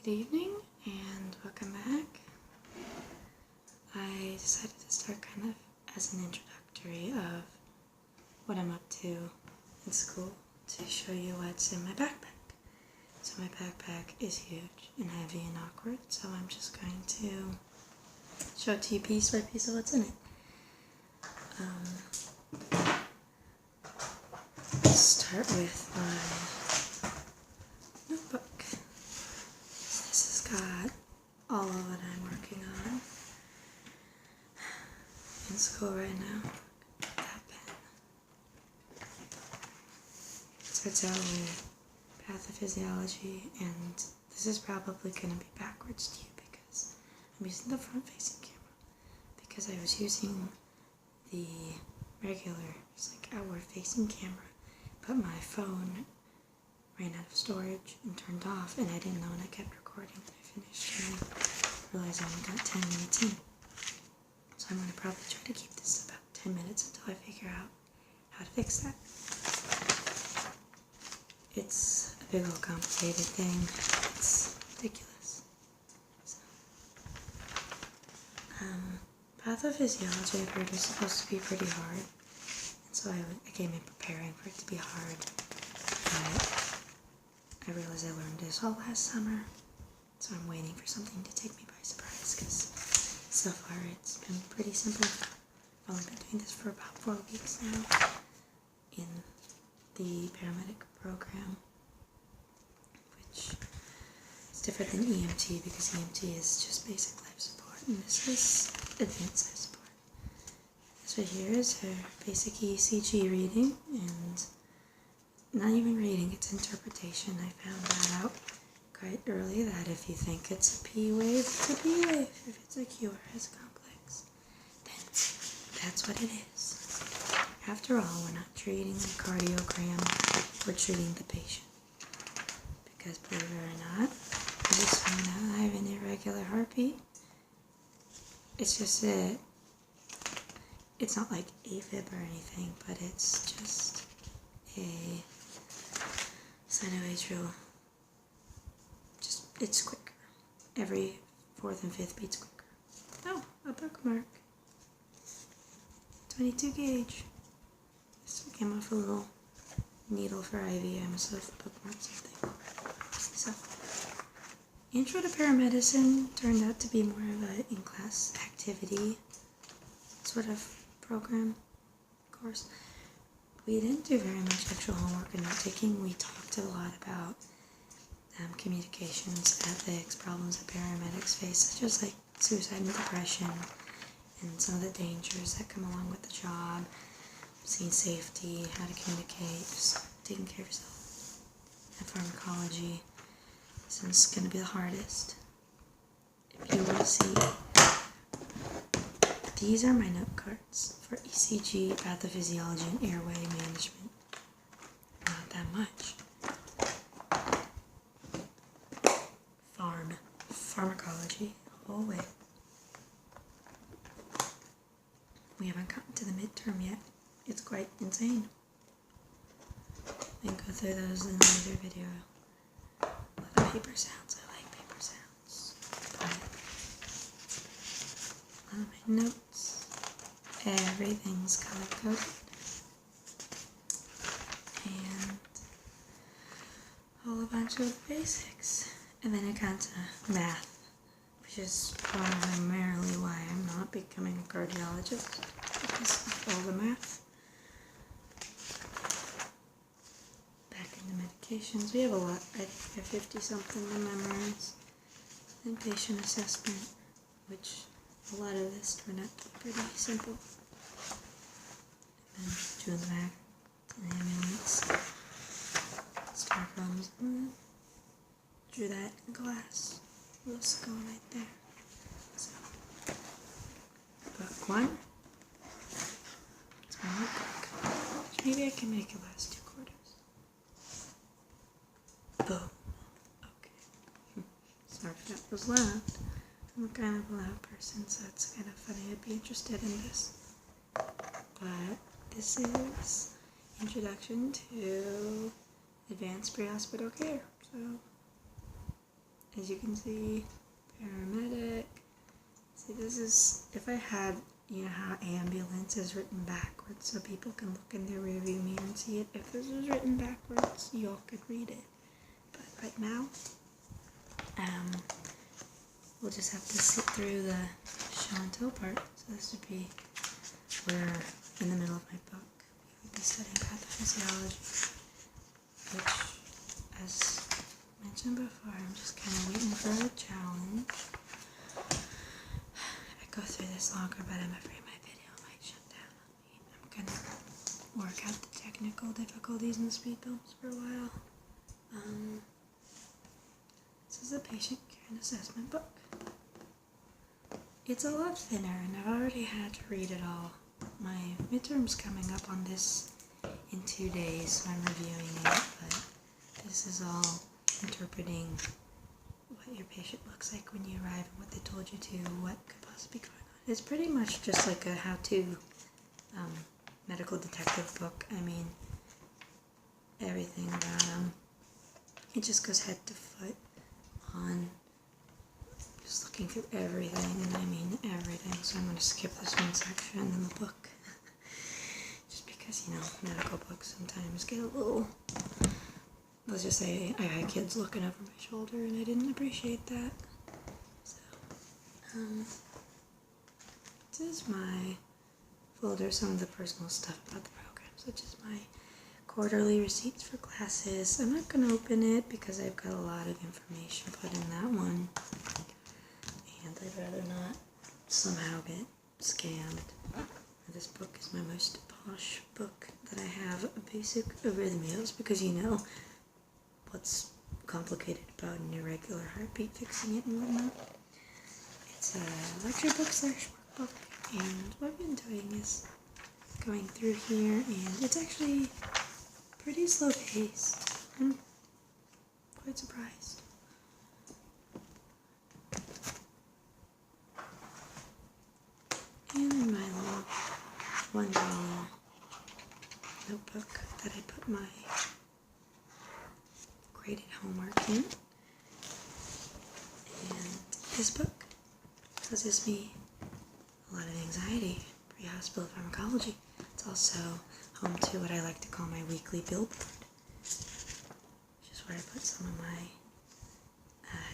Good evening and welcome back. I decided to start kind of as an introductory of what I'm up to in school to show you what's in my backpack. So my backpack is huge and heavy and awkward, so I'm just going to show it to you piece by piece of what's in it. Start with my notebook. This has got all of what I'm working on in school right now. That pen. Starts out with pathophysiology, and this is probably going to be backwards to you because I'm using the front-facing camera, because I was using the regular, just like outward-facing camera, but my phone ran out of storage and turned off, and I didn't know, and I kept recording, and I finished, and I realized I only got 10 minutes in. So I'm going to probably try to keep this about 10 minutes until I figure out how to fix that. It's a big old complicated thing. It's ridiculous. So, pathophysiology, I've heard, is supposed to be pretty hard, and so I came in preparing for it to be hard, but I realized I learned this all last summer, so I'm waiting for something to take me by surprise, because so far it's been pretty simple. I've only been doing this for about 4 weeks now in the paramedic program, which is different than EMT, because EMT is just basic life support, and this is advanced life support. This right here is her basic ECG reading, and not even reading, it's interpretation. I found that out quite early, that if you think it's a P wave, it's a P wave. If it's a QRS complex, then that's what it is. After all, we're not treating a cardiogram, we're treating the patient. Because believe it or not, I just found out I have an irregular heartbeat. It's just it's not like AFib or anything, but it's just a sinoatrial. It's quicker. Every 4th and 5th beats quicker. Oh, a bookmark. 22 gauge. This came off a little needle for IV. I must have bookmarked something. So, Intro to Paramedicine turned out to be more of an in-class activity sort of program, course. We didn't do very much actual homework and note-taking. We talked a lot about communications, ethics, problems that paramedics face, such as like suicide and depression, and some of the dangers that come along with the job, scene safety, how to communicate, just taking care of yourself, and pharmacology. This is going to be the hardest. If you will see, these are my note cards for ECG, pathophysiology, and airway management. Not that much. Pharmacology, oh wait. We haven't gotten to the midterm yet. It's quite insane. We can go through those in a later video. A lot of paper sounds. I like paper sounds. But a lot of my notes. Everything's color-coded. And a whole bunch of basics. And then I got to math, which is primarily why I'm not becoming a cardiologist, because of all the math. Back into medications, we have a lot. I think we have 50-something to memorize. And patient assessment, which a lot of this turned out to be pretty simple. And then doing the back, the ambulance, star problems. Drew that in class. Let's go right there. So, book 1. It's my notebook. Maybe I can make it last 2 quarters. Boom. Okay. Sorry if that was loud. I'm kind of a loud person, so it's kind of funny I'd be interested in this. But this is Introduction to Advanced Pre-Hospital Care. So as you can see, paramedic. See, this is, if I had, you know how ambulance is written backwards so people can look in their rearview mirror and see it. If this was written backwards, y'all could read it. But right now, we'll just have to sit through the show and tell part. So this would be, we're in the middle of my book. We would be studying pathophysiology, which, as mentioned before, I'm just kind of waiting for a challenge. I go through this longer, but I'm afraid my video might shut down. I'm gonna work out the technical difficulties in the speed bumps for a while. This is a patient care and assessment book. It's a lot thinner, and I've already had to read it all. My midterm's coming up on this in 2 days, so I'm reviewing it, but this is all interpreting what your patient looks like when you arrive and what they told you to, what could possibly be going on. It's pretty much just like a how-to medical detective book. I mean, everything about them. It just goes head to foot on just looking through everything, and I mean everything. So I'm going to skip this one section in the book. Just because, you know, medical books sometimes get a little, let's just say I had kids looking over my shoulder and I didn't appreciate that. So, this is my folder, some of the personal stuff about the program, such as my quarterly receipts for classes. I'm not going to open it because I've got a lot of information put in that one, and I'd rather not somehow get scammed. This book is my most posh book that I have basic arrhythmias, because you know what's complicated about an irregular heartbeat, fixing it and whatnot. It's a lecture book slash workbook, and what I've been doing is going through here, and it's actually pretty slow paced. I'm quite surprised. And in my little $1 notebook that I put my graded homework in. And this book causes me a lot of anxiety, pre-hospital pharmacology. It's also home to what I like to call my weekly billboard, which is where I put some of my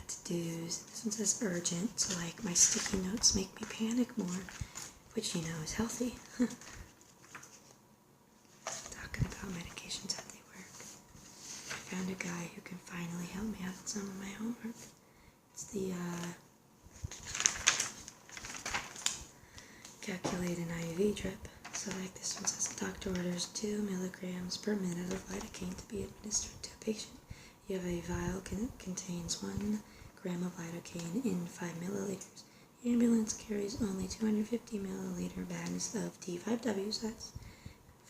to-dos. This one says urgent, so like my sticky notes make me panic more, which you know is healthy. Talking about medications, how they work. I found a guy who can finally help me out with some of my homework. It's the Calculate an IV drip. So like this one says, the doctor orders 2 milligrams per minute of lidocaine to be administered to a patient. You have a vial contains 1 gram of lidocaine in 5 milliliters. The ambulance carries only 250 milliliter bags of D5W, so that's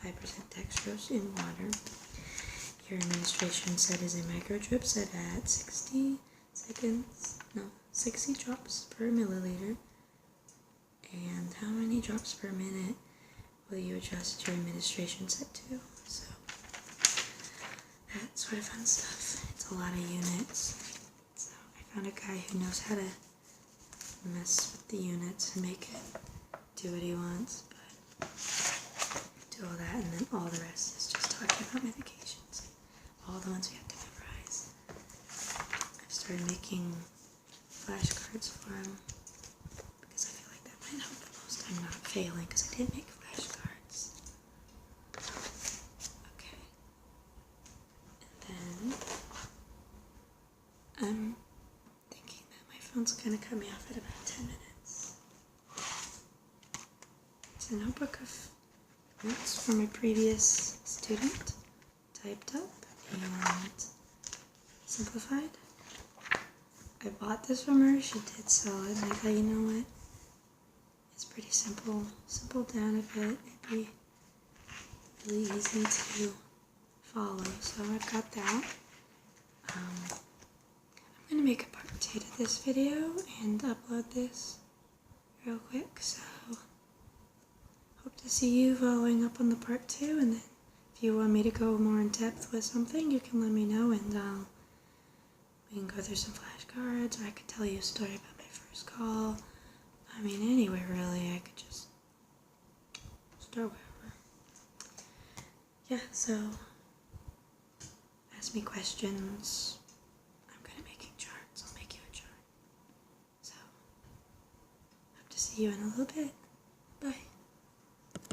5% dextrose in water. Your administration set is a micro drip set at 60 drops per milliliter. And how many drops per minute will you adjust your administration set to? So that sort of fun stuff. It's a lot of units. So I found a guy who knows how to mess with the units and make it do what he wants, but do all that, and then all the rest is just talking about medications. All the ones we have to memorize. I've started making flashcards for him because I feel like that might help the most. I'm not failing because I didn't make flashcards. Okay. And then I'm thinking that my phone's gonna cut me off at about 10 minutes. It's a notebook of notes from a previous student, typed up and simplified. I bought this from her, she did sell it, and I thought, you know what, it's pretty simple, simpled down a bit, it'd be really easy to follow, so I've got that. I'm going to make a part 2 to this video and upload this real quick, so hope to see you following up on the part 2, and then if you want me to go more in depth with something, you can let me know, and we can go go through some flashcards, or I could tell you a story about my first call. I mean, anywhere really. I could just start wherever. Yeah, so ask me questions. I'm good at making charts. I'll make you a chart. So, hope to see you in a little bit. Bye.